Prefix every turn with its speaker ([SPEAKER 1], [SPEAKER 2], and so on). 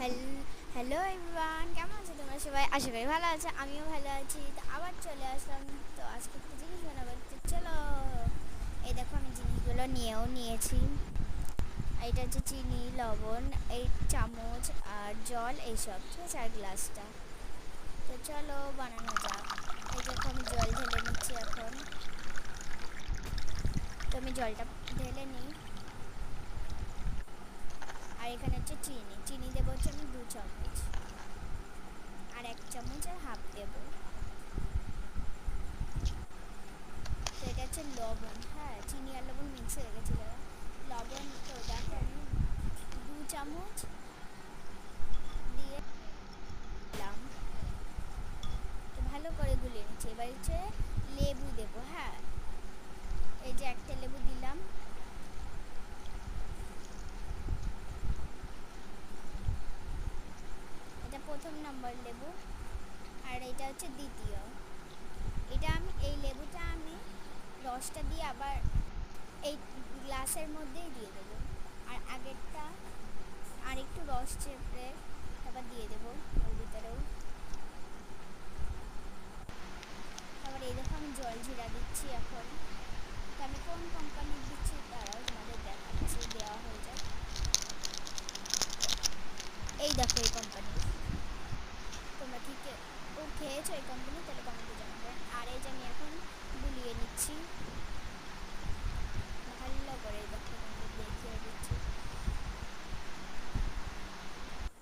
[SPEAKER 1] Hello everyone, কেমন আছো তোমরা সবাই? আশা করি ভালো আছে, আমিও ভালো আছি। তো আবার চলে আসলাম। তো আজকে একটা জিনিস বানাবো, তো চলো। এই দেখো, আমি জিনিসগুলো নিয়েও নিয়েছি। এইটা হচ্ছে চিনি, লবণ, এই চামচ আর জল, এইসব ঠিক আছে, আর গ্লাসটা। তো চলো বানানো যাক। এই দেখো, আমি জল ঢেলে নিচ্ছি এখন। তো আমি জলটা ঢেলে নিই। আর এখানে হচ্ছে চিনি, চিনি দেবো হচ্ছে আমি 2 চামচ। আর 1 চামচ আর হাফ দেবো। তো এটা হচ্ছে লবণ, হ্যাঁ, চিনি আর লবণ মিক্স হয়ে গেছে যারা। লবণ তো দেখো, আমি 2 চামচ দিয়ে দিলাম। তো ভালো করে গুলিয়ে নিচ্ছি। এবার হচ্ছে লেবু দেবো, হ্যাঁ, এই যে একটা লেবু দিলাম। এটা প্রথম নম্বর লেবু, আর এটা হচ্ছে দ্বিতীয়। এটা আমি এই লেবুটা আমি রসটা দিয়ে আবার এই গ্লাসের মধ্যেই দিয়ে দেবো। আর আগেরটা আর একটু রস চেপে তারপর দিয়ে দেবো ওর ভিতরেও। তারপর এই দেখো, আমি জল জিরা দিচ্ছি এখন। তো আমি কোন কোম্পানির দিচ্ছি তারাও তোমাদের দেখাচ্ছি, দেওয়া হয়ে যায়। এই দেখো, এই কোম্পানির। তোমরা কি ও খেয়েছো এই কোম্পানি? তাহলে কমেন্টে জানাবে। আর এই যে আমি এখন গুলিয়ে নিচ্ছি।